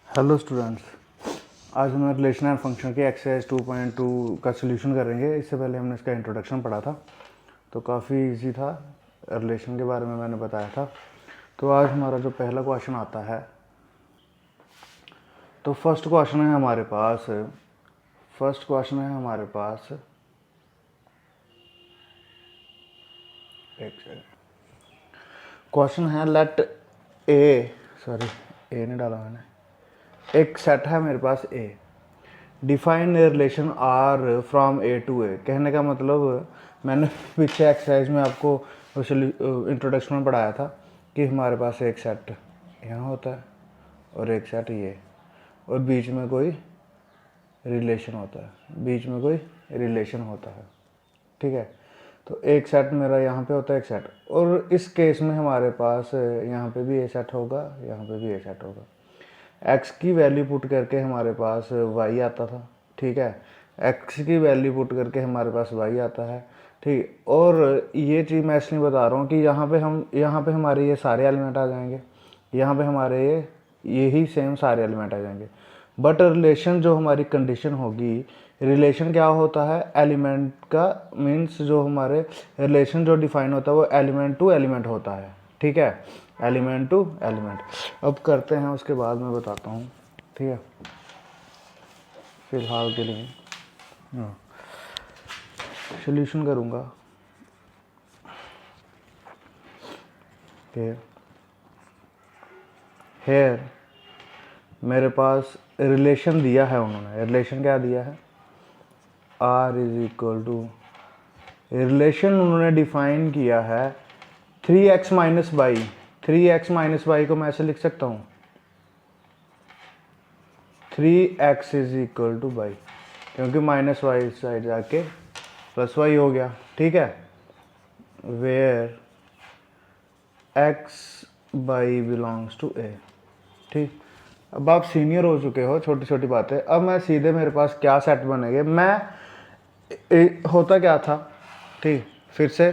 Hello students, आज हम relational function के एक्सरसाइज 2.2 का सोल्यूशन करेंगे। इससे पहले हमने इसका इंट्रोडक्शन पढ़ा था, तो काफ़ी इजी था। रिलेशन के बारे में मैंने बताया था। तो आज हमारा जो पहला क्वेश्चन आता है, तो फर्स्ट क्वेश्चन है हमारे पास एक सेकंड। क्वेश्चन है लेट ए नहीं डाला मैंने। एक सेट है मेरे पास A, define relation R from A to A. कहने का मतलब, मैंने पीछे एक्सरसाइज में आपको इंट्रोडक्शन में पढ़ाया था कि हमारे पास एक सेट यहाँ होता है और एक सेट ये, और बीच में कोई रिलेशन होता है, ठीक है। तो एक सेट मेरा यहाँ पे होता है, एक सेट, और इस केस में हमारे पास यहाँ पे भी ए सेट होगा, यहाँ पे भी ए सेट होगा। x की वैल्यू पुट करके हमारे पास y आता था, ठीक है। x की वैल्यू पुट करके हमारे पास y आता है, ठीक। और ये चीज़ मैं इसलिए बता रहा हूँ कि यहाँ पे हमारे ये सारे एलिमेंट आ जाएंगे, यहाँ पे हमारे यही सेम सारे एलिमेंट आ जाएंगे। बट रिलेशन जो हमारी कंडीशन होगी, रिलेशन क्या होता है, एलिमेंट का मीन्स जो हमारे रिलेशन जो डिफाइन होता है वो एलिमेंट टू एलिमेंट होता है, ठीक है, एलिमेंट टू एलिमेंट। अब करते हैं, उसके बाद मैं बताता हूँ, ठीक है। फिलहाल के लिए सोल्यूशन करूँगा कि हेयर मेरे पास रिलेशन दिया है, उन्होंने रिलेशन क्या दिया है, R is equal to, relation उन्होंने डिफाइन किया है 3x minus by. 3x minus by को मैं ऐसे लिख सकता हूँ, 3x is equal to y, क्योंकि माइनस वाई साइड जाके प्लस वाई हो गया, ठीक है। Where x y belongs to A, ठीक। अब आप सीनियर हो चुके हो, छोटी छोटी बातें। अब मैं सीधे, मेरे पास क्या सेट बनेंगे, होता क्या था, ठीक। फिर से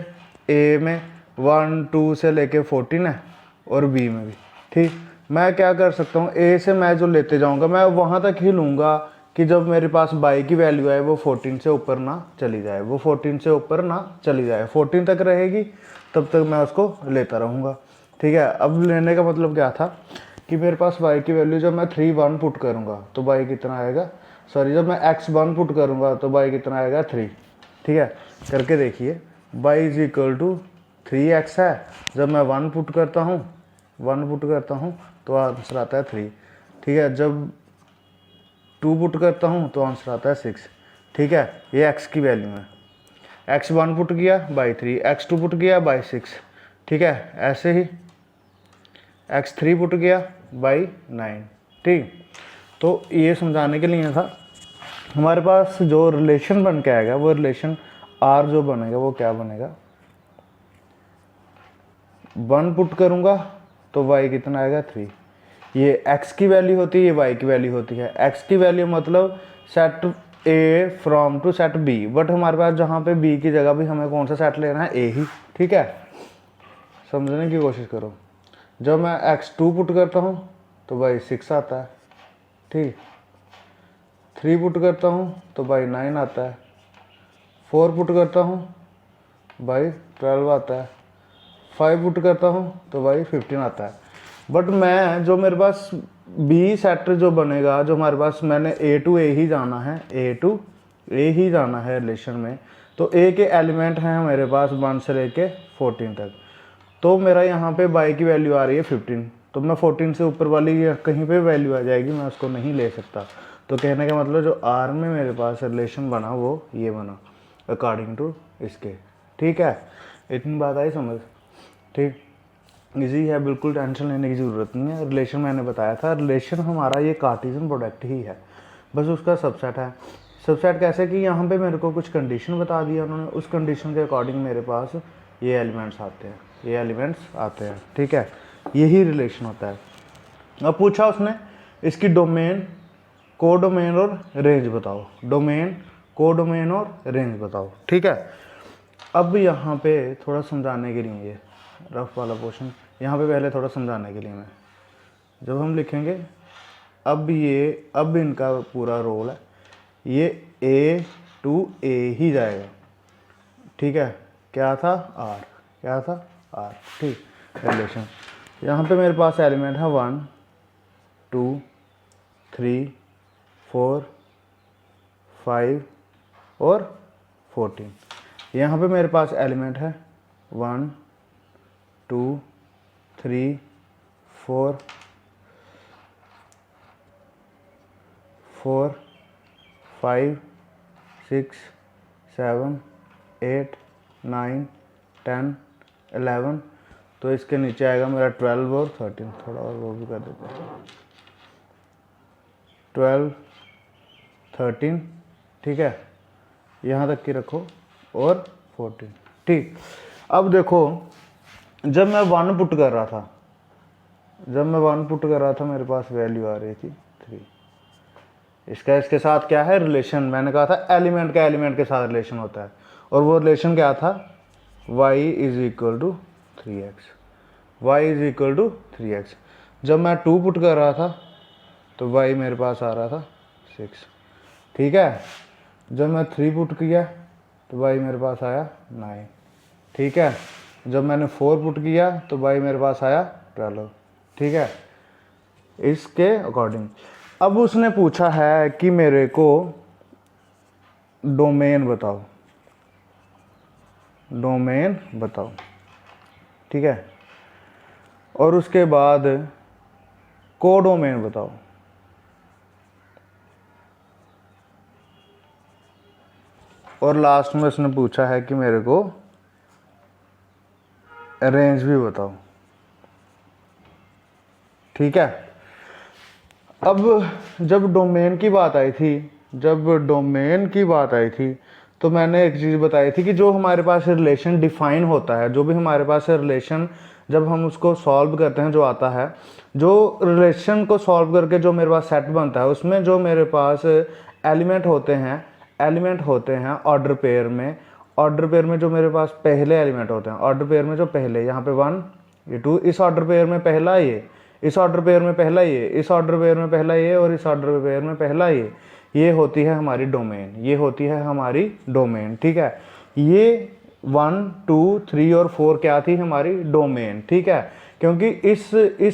ए में 1 2 से लेके 14 है, और बी में भी, ठीक। मैं क्या कर सकता हूँ, ए से मैं जो लेते जाऊँगा मैं वहाँ तक ही लूँगा कि जब मेरे पास बाई की वैल्यू आए वो 14 से ऊपर ना चली जाए, 14 तक रहेगी, तब तक मैं उसको लेता रहूँगा, ठीक है। अब लेने का मतलब क्या था कि मेरे पास y की वैल्यू जब मैं 3 1 पुट करूँगा तो y कितना आएगा, जब मैं x 1 पुट करूँगा तो y कितना आएगा 3, ठीक है। करके देखिए, y is equal to 3x है, जब मैं 1 पुट करता हूँ तो आंसर आता है 3, ठीक है। जब 2 पुट करता हूँ तो आंसर आता है 6, ठीक है। ये x की वैल्यू है, x 1 पुट किया बाई 3, x 2 पुट किया बाई 6, ठीक है। ऐसे ही x 3 पुट किया बाई 9, ठीक। तो ये समझाने के लिए था। हमारे पास जो रिलेशन बन के आएगा, वो रिलेशन r जो बनेगा वो क्या बनेगा, 1 पुट करूँगा तो y कितना आएगा 3। ये x की वैल्यू होती है, ये y की वैल्यू होती है। x की वैल्यू मतलब set a from to set b, but हमारे पास जहाँ पे b की जगह भी हमें कौन सा सेट लेना है, a ही, ठीक है। समझने की कोशिश करो। जब मैं x 2 पुट करता हूँ तो y 6 आता है, ठीक। 3 पुट करता हूँ तो y 9 आता है, 4 पुट करता हूँ y 12 आता है, 5 पुट करता हूँ तो y 15 आता है। बट मैं जो मेरे पास b सेट जो बनेगा, जो हमारे पास, मैंने a टू a ही जाना है रिलेशन में, तो a के एलिमेंट हैं मेरे पास 1 से लेके 14 तक। तो मेरा यहाँ पे y की वैल्यू आ रही है 15, तो मैं 14 से ऊपर वाली कहीं पे वैल्यू आ जाएगी, मैं उसको नहीं ले सकता। तो कहने का मतलब जो r में मेरे पास रिलेशन बना वो ये बना अकॉर्डिंग टू इसके, ठीक है। इतनी बात आई समझ, ठीक। इजी है, बिल्कुल टेंशन लेने की ज़रूरत नहीं है। रिलेशन मैंने बताया था, रिलेशन हमारा ये कार्टेशियन प्रोडक्ट ही है, बस उसका सबसेट है। सबसेट कैसे कि यहाँ पे मेरे को कुछ कंडीशन बता दिया उन्होंने, उस कंडीशन के अकॉर्डिंग मेरे पास ये एलिमेंट्स आते हैं, ठीक है। यही रिलेशन होता है। अब पूछा उसने इसकी डोमेन, कोडोमेन और रेंज बताओ, डोमेन, कोडोमेन और रेंज बताओ, ठीक है। अब यहाँ पे थोड़ा समझाने के लिए, ये रफ वाला पोर्शन यहाँ पे पहले थोड़ा समझाने के लिए, मैं जब हम लिखेंगे अब इनका पूरा रोल है, ये A टू A ही जाएगा, ठीक है। क्या था R, क्या था R, ठीक। रिलेशन यहाँ पे मेरे पास एलिमेंट है 1 2 3 4 5 और 14। यहाँ पे मेरे पास एलिमेंट है 1 2 3 4 4 5 6 7 8 9 10 11। तो इसके नीचे आएगा मेरा 12 और 13, थोड़ा और वो भी कर देते हैं, 12 13, ठीक है, यहाँ तक की रखो, और 14, ठीक। अब देखो, जब मैं 1 पुट कर रहा था, मेरे पास वैल्यू आ रही थी 3। इसका इसके साथ क्या है रिलेशन, मैंने कहा था एलिमेंट का एलिमेंट के साथ रिलेशन होता है, और वो रिलेशन क्या था, y is equal to 3x, y is equal to 3x। जब मैं 2 पुट कर रहा था तो y मेरे पास आ रहा था 6, ठीक है। जब मैं 3 पुट किया तो y मेरे पास आया 9, ठीक है। जब मैंने 4 पुट किया तो y मेरे पास आया 12, ठीक है, इसके अकॉर्डिंग। अब उसने पूछा है कि मेरे को डोमेन बताओ, डोमेन बताओ, ठीक है, और उसके बाद कोडोमेन बताओ, और लास्ट में उसने पूछा है कि मेरे को रेंज भी बताओ, ठीक है। अब जब डोमेन की बात आई थी, तो मैंने एक चीज़ बताई थी कि जो हमारे पास रिलेशन डिफाइन होता है, जो भी हमारे पास रिलेशन जब हम उसको सॉल्व करते हैं, जो आता है, जो रिलेशन को सॉल्व करके जो मेरे पास सेट बनता है, उसमें जो मेरे पास एलिमेंट होते हैं ऑर्डर पेयर में जो मेरे पास पहले एलिमेंट होते हैं, ऑर्डर पेयर में जो पहले, यहाँ पे 1 ये 2, इस ऑर्डर पेयर में पहला ये, इस ऑर्डर पेयर में पहला ये, इस ऑर्डर पेयर में पहला ये, और इस ऑर्डर पेयर में पहला ये होती है हमारी डोमेन, ठीक है। ये 1 2 3 और 4 क्या थी हमारी डोमेन, ठीक है, क्योंकि इस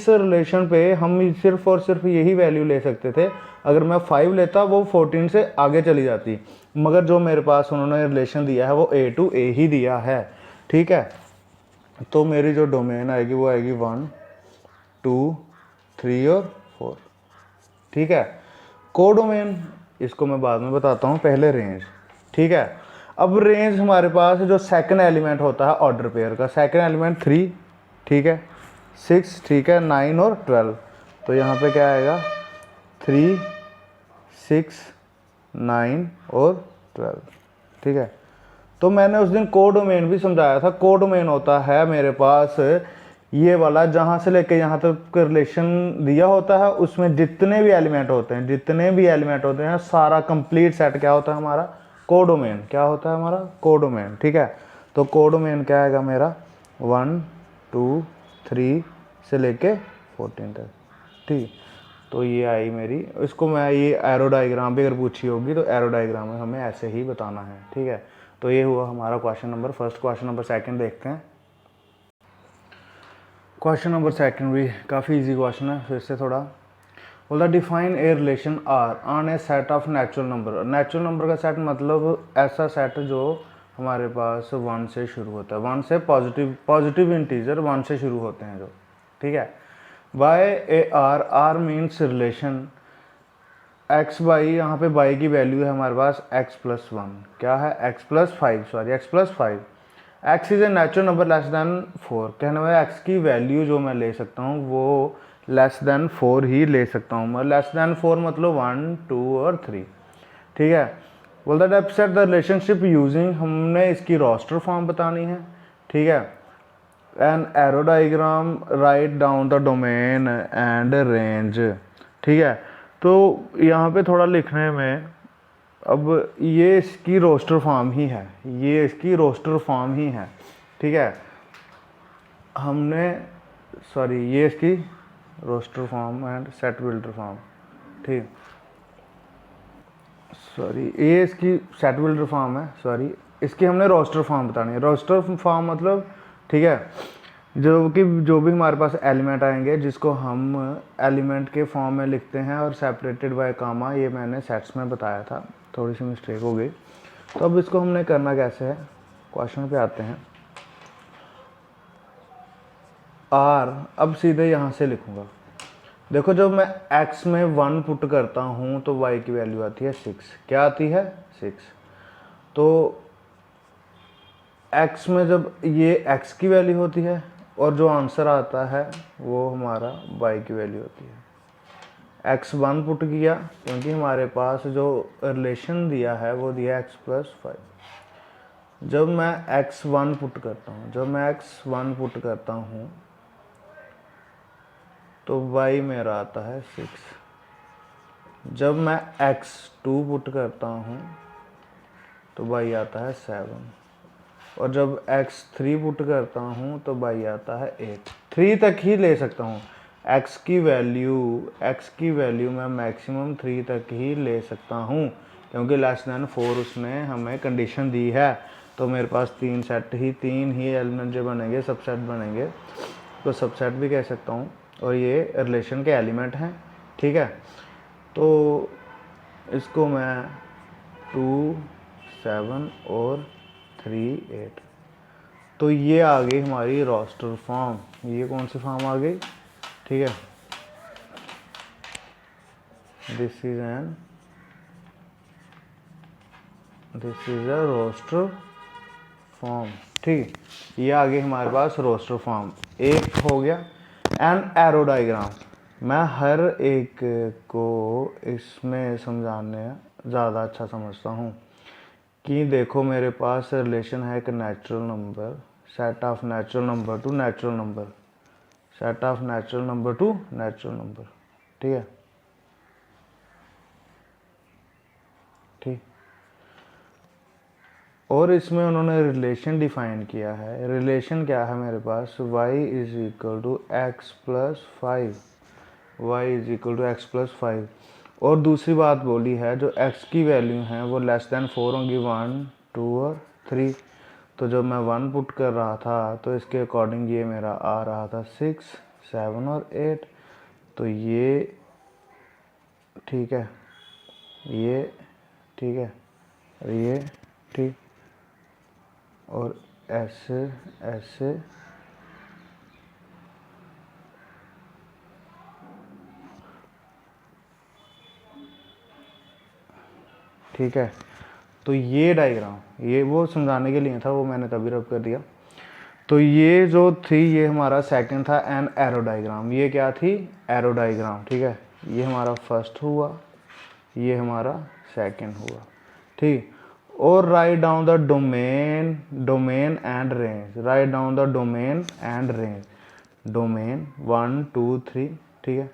रिलेशन पे हम सिर्फ और सिर्फ यही वैल्यू ले सकते थे। अगर मैं 5 लेता वो 14 से आगे चली जाती, मगर जो मेरे पास उन्होंने रिलेशन दिया है वो A टू A ही दिया है, ठीक है। तो मेरी जो डोमेन आएगी वो आएगी 1 2 3 और 4, ठीक है। कोडोमेन इसको मैं बाद में बताता हूँ, पहले रेंज, ठीक है। अब रेंज हमारे पास जो सेकंड एलिमेंट होता है ऑर्डर पेयर का, सेकंड एलिमेंट 3, ठीक है, 6, ठीक है, 9 और 12। तो यहाँ पे क्या आएगा 3 6 9 और 12, ठीक है। तो मैंने उस दिन कोडोमेन भी समझाया था। कोडोमेन होता है मेरे पास ये वाला, जहाँ से लेके यहाँ तक रिलेशन दिया होता है, उसमें जितने भी एलिमेंट होते हैं सारा कंप्लीट सेट क्या होता है हमारा कोडोमेन, क्या होता है हमारा कोडोमेन, ठीक है। तो कोडोमेन क्या आएगा मेरा 1 2 3 से लेके 14 तक, ठीक। तो ये आई मेरी, इसको मैं ये एरो डायग्राम भी अगर पूछी होगी तो एरो डायग्राम में हमें ऐसे ही बताना है, ठीक है। तो ये हुआ हमारा question number first. Question number second देखते हैं। क्वेश्चन नंबर सेकंड भी काफ़ी इजी क्वेश्चन है, फिर से थोड़ा बोला define a relation R on a set of natural number. Natural number का सेट मतलब ऐसा सेट जो हमारे पास 1 से शुरू होता है, 1 से पॉजिटिव इंटीजर 1 से शुरू होते हैं जो, ठीक है। By a R means relation x by, यहाँ पे बाई की वैल्यू है हमारे पास x प्लस 1, क्या है x plus 5, x is a natural number less than 4। कहने वाला x की वैल्यू जो मैं ले सकता हूँ वो लेस देन 4 ही ले सकता हूँ मैं। लेस देन 4 मतलब 1 2 और 3, ठीक है। बोल that upset the relationship using, हमने इसकी रोस्टर फॉर्म बतानी है, ठीक है। An arrow diagram write down the domain and range, ठीक है। तो यहाँ पे थोड़ा लिखने में, अब ये इसकी रोस्टर फॉर्म ही है, ठीक है। हमने ये इसकी roster form and set builder form, ठीक, सॉरी ये इसकी सेट बिल्डर फॉर्म है, सॉरी इसकी हमने रोस्टर फॉर्म बतानी है। रोस्टर फॉर्म मतलब ठीक है, जो भी हमारे पास एलिमेंट आएंगे जिसको हम एलिमेंट के फॉर्म में लिखते हैं और सेपरेटेड बाय कामा, ये मैंने सेट्स में बताया था, थोड़ी सी मिस्टेक हो गई। तो अब इसको हमने करना कैसे है, क्वेश्चन पे आते हैं। आर अब सीधे यहाँ से लिखूँगा। देखो जब मैं x में 1 पुट करता हूँ तो y की वैल्यू आती है 6। क्या आती है 6। तो x में जब ये x की वैल्यू होती है और जो आंसर आता है वो हमारा y की वैल्यू होती है। x 1 पुट किया क्योंकि हमारे पास जो रिलेशन दिया है वो दिया x+5। जब मैं x 1 पुट करता हूँ, तो y मेरा आता है 6। जब मैं x 2 पुट करता हूँ तो y आता है 7। और जब x 3 पुट करता हूँ तो y आता है 8। 3 तक ही ले सकता हूँ। x की वैल्यू मैं मैक्सिमम 3 तक ही ले सकता हूँ क्योंकि लेस देन 4 उसने हमें कंडीशन दी है। तो मेरे पास 3 ही एलिमेंट जो बनेंगे सबसेट बनेंगे, तो सबसेट भी कह सकता हूँ। और ये रिलेशन के एलिमेंट हैं, ठीक है। तो इसको मैं 2 7 और 3 8, तो ये आ गई हमारी रोस्टर फॉर्म। ये कौन सी फॉर्म आ गई, ठीक है, this is a roster form, ठीक। ये आ गई हमारे पास रोस्टर फॉर्म। एक हो गया। एंड एरो डायग्राम, मैं हर एक को इसमें समझाने ज़्यादा अच्छा समझता हूँ कि देखो मेरे पास रिलेशन है एक natural number, set of natural number two natural number, set of natural number two natural number, ठीक है, ठीक। और इसमें उन्होंने रिलेशन डिफाइन किया है। रिलेशन क्या है मेरे पास, y is equal to x+5, y is equal to x+5। और दूसरी बात बोली है जो x की वैल्यू हैं वो लेस देन 4 होंगी, 1 2 और 3। तो जब मैं 1 पुट कर रहा था तो इसके अकॉर्डिंग ये मेरा आ रहा था 6 7 और 8। तो ये ठीक है, ये ठीक है, और ये ठीक, और ऐसे ऐसे, ठीक है। तो ये डायग्राम, ये वो समझाने के लिए था, वो मैंने तभी रब कर दिया। तो ये जो थी ये हमारा सेकंड था एन एरो डायग्राम। ये क्या थी, एरो डायग्राम, ठीक है। ये हमारा फर्स्ट हुआ, ये हमारा सेकंड हुआ, ठीक। और write down the domain and range, write down the domain and range, domain 1 2 3, ठीक है।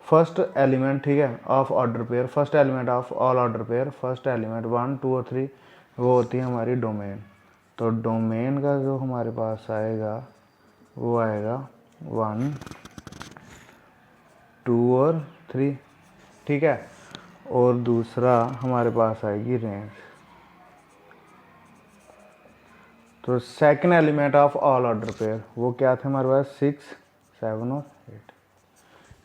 फर्स्ट एलिमेंट, ठीक है, of order pair, first element of all order pair, first element 1 2 और 3, वो होती है हमारी डोमेन। तो डोमेन का जो हमारे पास आएगा वो आएगा 1 2 और 3, ठीक है। और दूसरा हमारे पास आएगी रेंज। तो second element of all order pair वो क्या थे हमारे पास, 6 7 और 8।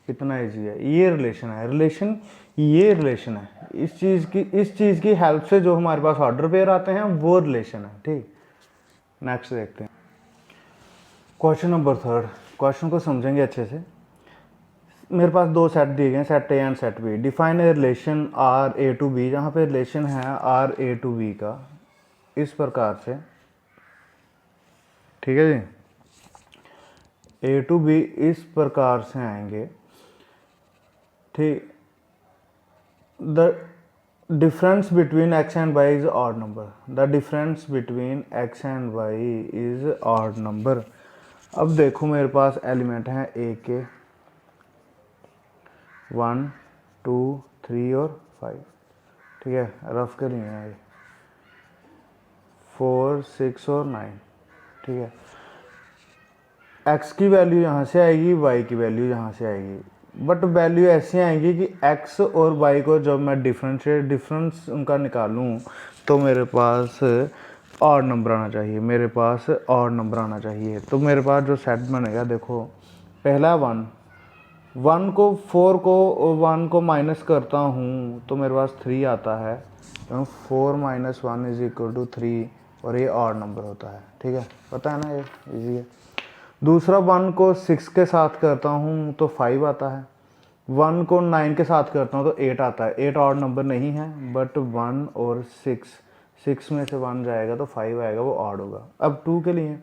कितना इजी है, ये रिलेशन है, ये रिलेशन है। इस चीज़ की हेल्प से जो हमारे पास ऑर्डर पेयर आते हैं वो रिलेशन है, ठीक। नेक्स्ट देखते हैं क्वेश्चन नंबर 3। क्वेश्चन को समझेंगे अच्छे से। मेरे पास दो सेट दिए गए हैं, set A and set B. Define a relation R A to B, जहाँ पे रिलेशन है आर ए टू बी का इस प्रकार से, ठीक है जी। ए टू बी इस प्रकार से आएंगे, ठीक। The difference between x and y is odd number, the difference between x and y is odd number. अब देखो मेरे पास एलिमेंट हैं ए के 1 2 3 और 5, ठीक है, रफ कर लिए हैं 4 6 और 9, ठीक है। x की वैल्यू यहाँ से आएगी, y की वैल्यू यहाँ से आएगी। बट वैल्यू ऐसी आएंगी कि x और y को जब मैं डिफरेंस उनका निकालूं तो मेरे पास और नंबर आना चाहिए, मेरे पास और नंबर आना चाहिए। तो मेरे पास जो सेट बनेगा, देखो पहला 1 को 4 को 1 को माइनस करता हूँ तो मेरे पास 3 आता है, तो 4 - 1 = 3 और ये और नंबर होता है। ठीक है, पता है ना, ये इजी है। दूसरा 1 को 6 के साथ करता हूँ तो 5 आता है, 1 को 9 के साथ करता हूँ तो 8 आता है। 8 और नंबर नहीं है, बट 1 और 6 में से 1 जाएगा तो 5 आएगा, वो ऑड होगा। अब 2 के लिए,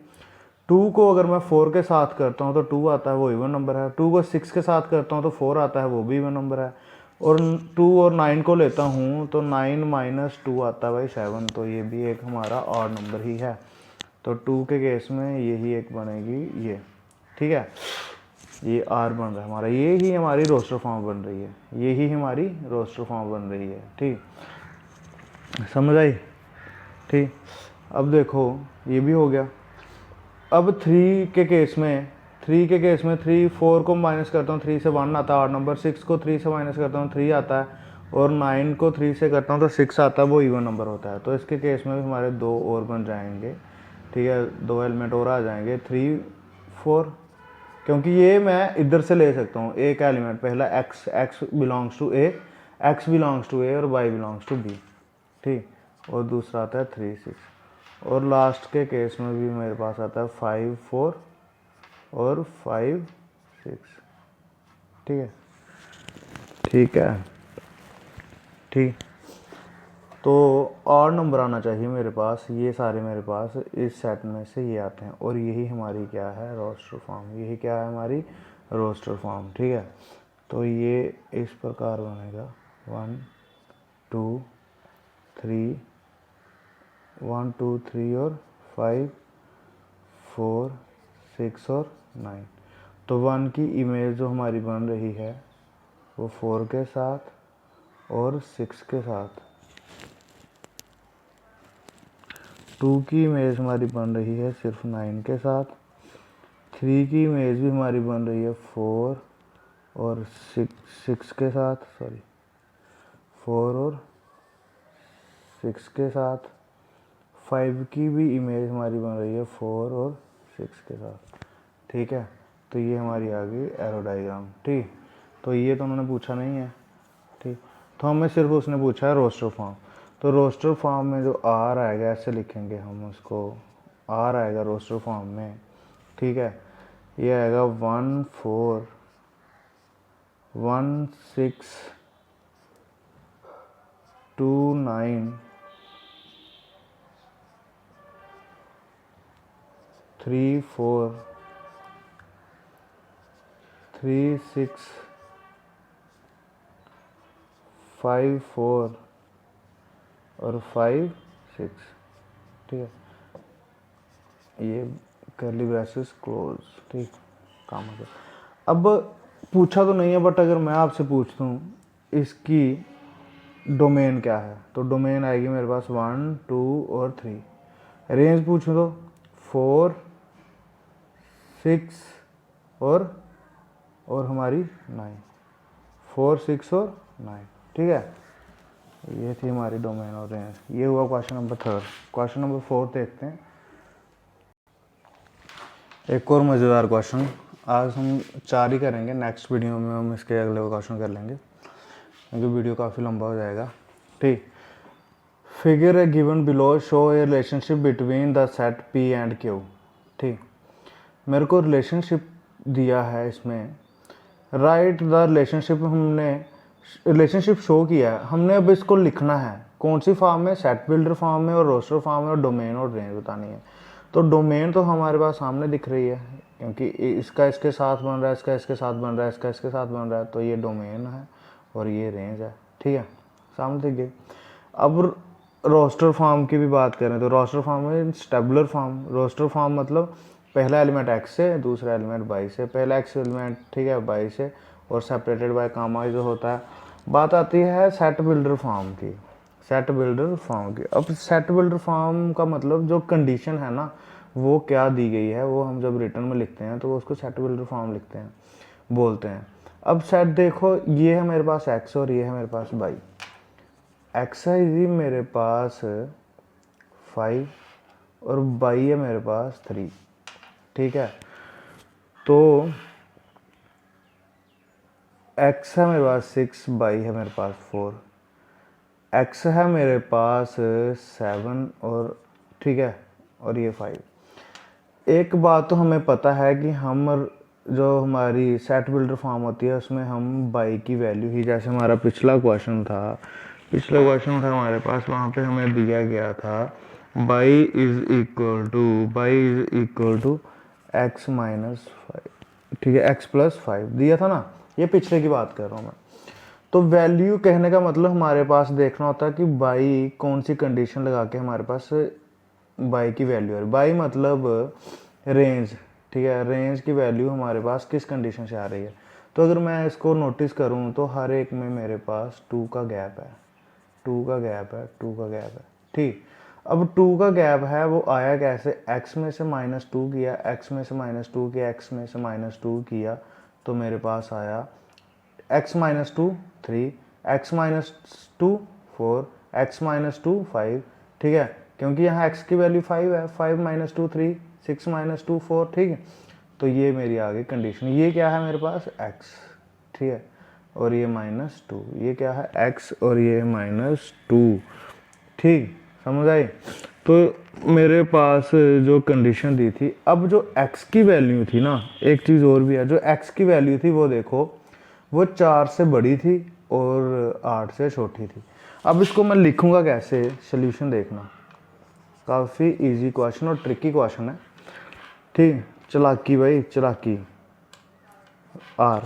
2 को अगर मैं 4 के साथ करता हूँ तो 2 आता है, वो इवन नंबर है। 2 को 6 के साथ करता हूँ तो 4 आता है, वो भी इवन नंबर है। और 2 और 9 को लेता हूँ तो 9 - 2 आता है भाई 7, तो ये भी एक हमारा ऑड नंबर ही है। तो 2 के केस में यही एक बनेगी ये। ठीक है, ये आर बन रहा है हमारा, ये ही हमारी रोस्टर फॉर्म बन रही है, यही हमारी रोस्टर फॉर्म बन रही है। ठीक, समझ आई? ठीक, अब देखो ये भी हो गया। अब 3 के केस में 3 4 को माइनस करता हूँ, 3 से 1 आता है और नंबर। 6 को 3 से माइनस करता हूँ, 3 आता है। और 9 को 3 से करता हूँ तो 6 आता है, वो इवन नंबर होता है। तो इसके केस में भी हमारे 2 और बन जाएंगे। ठीक है, 2 एलिमेंट और आ जाएंगे, 3 4, क्योंकि ये मैं इधर से ले सकता हूँ एक एलिमेंट। पहला x belongs to A, x belongs to A और y बिलोंग्स टू बी। ठीक, और दूसरा आता है 3 6, और लास्ट के केस में भी मेरे पास आता है 5 4 और 5 6। ठीक है, ठीक है, ठीक। तो और नंबर आना चाहिए मेरे पास, ये सारे मेरे पास इस सेट में से ये आते हैं, और यही हमारी क्या है, रोस्टर फॉर्म। यही क्या है हमारी रोस्टर फॉर्म। ठीक है, तो ये इस प्रकार बनेगा 1 2 3 1 2 3 और 5 4 6 और 9। तो 1 की इमेज जो हमारी बन रही है वो 4 के साथ और 6 के साथ। 2 की इमेज हमारी बन रही है सिर्फ 9 के साथ। 3 की इमेज भी हमारी बन रही है 4 और 6 के साथ, 4 और 6 के साथ। 5 की भी इमेज हमारी बन रही है 4 और 6 के साथ। ठीक है, तो ये हमारी आ गई एरो डायग्राम। ठीक, तो ये तो उन्होंने पूछा नहीं है। ठीक, तो हमें सिर्फ उसने पूछा है रोस्टर फॉर्म। तो रोस्टर फॉर्म में जो आर आएगा, ऐसे लिखेंगे हम उसको, आर आएगा रोस्टर फॉर्म में। ठीक है, ये आएगा 1 4 1 6 2 9 3 4 3 6 5 4 और 5 6। ठीक है, ये कर्ली ब्रैसेस क्लोज। ठीक, काम हो गया। अब पूछा तो नहीं है, बट अगर मैं आपसे पूछता हूँ इसकी डोमेन क्या है, तो डोमेन आएगी मेरे पास 1 2 और 3। रेंज पूछूँ तो 4 6 और हमारी 9, 4 6 और 9। ठीक है, ये थी हमारी डोमेन और रेंज। ये हुआ क्वेश्चन नंबर 3। क्वेश्चन नंबर 4 देखते हैं। एक और मज़ेदार क्वेश्चन, आज हम 4 ही करेंगे, नेक्स्ट वीडियो में हम इसके अगले क्वेश्चन कर लेंगे क्योंकि वीडियो काफ़ी लंबा हो जाएगा। ठीक, figure A given below show A relationship between the set P and Q. ठीक, मेरे को रिलेशनशिप दिया है इसमें, राइट द रिलेशनशिप। हमने रिलेशनशिप शो किया है, हमने अब इसको लिखना है कौन सी फॉर्म में, सेट बिल्डर फॉर्म में और रोस्टर फॉर्म में, और डोमेन और रेंज बतानी है। तो डोमेन तो हमारे पास सामने दिख रही है, क्योंकि इसका इसके साथ बन रहा है, इसका इसके साथ बन रहा है, इसका इसके साथ बन रहा है, तो ये डोमेन है और ये रेंज है। ठीक है, सामने दिख गई। अब रोस्टर फॉर्म की भी बात करें तो रोस्टर फॉर्म में टेबुलर फॉर्म। रोस्टर फॉर्म मतलब पहला एलिमेंट x से, दूसरा एलिमेंट y से, पहला x एलिमेंट ठीक है y से, और सेपरेटेड बाय कामा जो होता है। बात आती है सेट बिल्डर फॉर्म की। सेट बिल्डर फॉर्म की, अब सेट बिल्डर फॉर्म का मतलब जो कंडीशन है ना, वो क्या दी गई है, वो हम जब रिटर्न में लिखते हैं तो वो उसको सेट बिल्डर फॉर्म लिखते हैं, बोलते हैं। अब सेट देखो, ये है मेरे पास x और ये है मेरे पास y। x है जी मेरे पास 5 और y है मेरे पास 3, ठीक है। तो x है मेरे पास 6, y है मेरे पास 4, x है मेरे पास 7 और ठीक है, और ये 5। एक बात तो हमें पता है कि हम जो हमारी सेट बिल्डर फॉर्म होती है उसमें हम बाई की वैल्यू ही, जैसे हमारा पिछला क्वेश्चन था हमारे पास, वहाँ पे हमें दिया गया था y is equal to x minus 5, ठीक है, x प्लस 5 दिया था ना, ये पिछले की बात कर रहा हूँ मैं। तो वैल्यू कहने का मतलब हमारे पास देखना होता है कि बाई कौन सी कंडीशन लगा के हमारे पास बाई की वैल्यू है। बाई मतलब रेंज, ठीक है, रेंज की वैल्यू हमारे पास किस कंडीशन से आ रही है। तो अगर मैं इसको नोटिस करूं तो हर एक में मेरे पास 2 का गैप है, 2 का गैप है, 2 का गैप है, ठीक। अब 2 का गैप है, वो आया कैसे, x में से -2 किया, x में से -2 किया, x में से -2 किया, तो मेरे पास आया x - 2 3, x - 2 4, x - 2 5, ठीक है, क्योंकि यहाँ x की वैल्यू 5 है, 5 - 2 3, 6 - 2 4, ठीक है। तो ये मेरी आ गई कंडीशन। ये क्या है मेरे पास x, ठीक है, और ये -2, ये क्या है x और ये -2, ठीक, समझ आई। तो मेरे पास जो कंडीशन दी थी, अब जो x की वैल्यू थी ना, एक चीज़ और भी है, जो x की वैल्यू थी वो देखो, वो 4 से बड़ी थी और 8 से छोटी थी। अब इसको मैं लिखूंगा कैसे, सोल्यूशन देखना, काफ़ी इजी क्वेश्चन और ट्रिकी क्वेश्चन है, ठीक। चालाकी भाई, चालाकी आर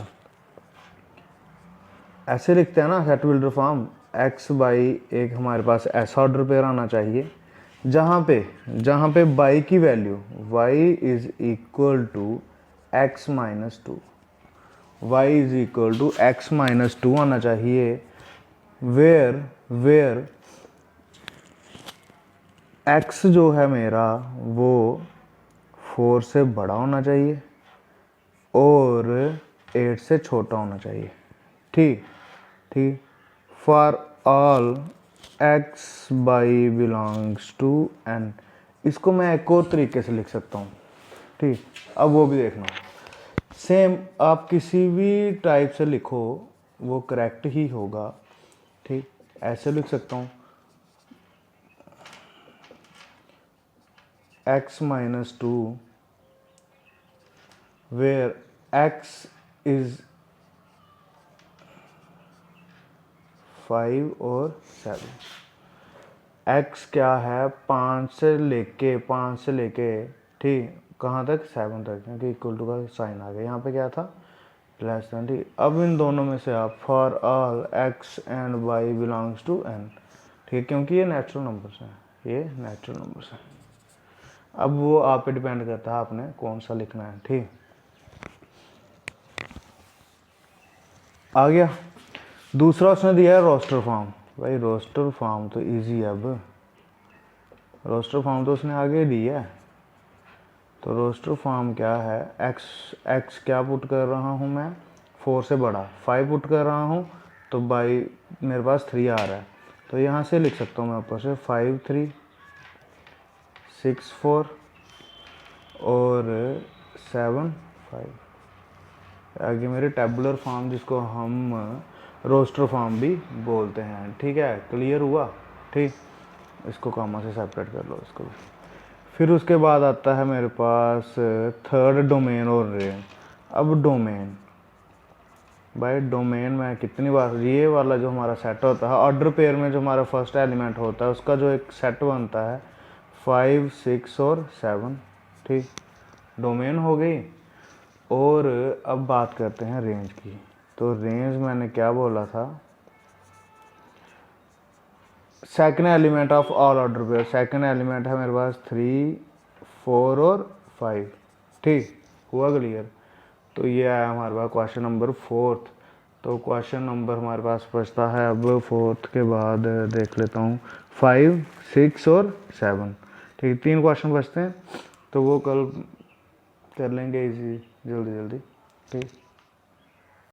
ऐसे लिखते हैं ना set builder form, x by एक हमारे पास ऐसा ऑर्डर पेयर आना चाहिए जहाँ पे बाई की value y is equal to x minus 2, y is equal to x minus 2 आना चाहिए, वेयर x जो है मेरा वो 4 से बड़ा होना चाहिए और 8 से छोटा होना चाहिए, ठीक, ठीक। For all x y belongs to n, इसको मैं एक और तरीके से लिख सकता हूँ, ठीक। अब वो भी देखना, सेम आप किसी भी टाइप से लिखो वो करेक्ट ही होगा, ठीक। ऐसे लिख सकता हूँ x - 2 where x is 5 और 7, x क्या है 5 से लेके ठीक कहाँ तक 7 तक, क्योंकि इक्वल टू का साइन आ गया, यहाँ पे क्या था लेस देन, ठीक। अब इन दोनों में से आप for all x and y belongs to n, ठीक, क्योंकि ये नेचुरल नंबर्स हैं, ये नेचुरल नंबर्स हैं। अब वो आप पे डिपेंड करता है आपने कौन सा लिखना है, ठीक। आ गया। दूसरा उसने दिया है रोस्टर फॉर्म, भाई रोस्टर फॉर्म तो इजी है, अब रोस्टर फॉर्म तो उसने आगे दिया है। तो रोस्टर फॉर्म क्या है, x क्या पुट कर रहा हूँ मैं, 4 से बड़ा 5 पुट कर रहा हूँ, तो बाई मेरे पास 3 आ रहा है, तो यहाँ से लिख सकता हूँ मैं ऊपर से 5 3 6 4 और 7 5, आगे मेरे टेबुलर फॉर्म जिसको हम रोस्टर फॉर्म भी बोलते हैं, ठीक है, क्लियर हुआ, ठीक। इसको कामा से सेपरेट कर लो इसको। फिर उसके बाद आता है मेरे पास थर्ड डोमेन और रेंज। अब डोमेन, भाई डोमेन में कितनी बार ये वाला जो हमारा सेट होता है ऑर्डर पेयर में, जो हमारा फर्स्ट एलिमेंट होता है उसका जो एक सेट बनता है 5 6 और 7, ठीक, डोमेन हो गई। और अब बात करते हैं रेंज की। तो रेंज मैंने क्या बोला था, second element of all order pair, second element है मेरे पास 3 4 और 5, ठीक, हुआ क्लियर। तो ये आया हमारे पास क्वेश्चन नंबर 4। तो क्वेश्चन नंबर हमारे पास बचता है अब 4 के बाद देख लेता हूँ 5 6 और 7, ठीक, 3 क्वेश्चन बचते हैं, तो वो कल कर लेंगे इजी जल्दी जल्दी, ठीक।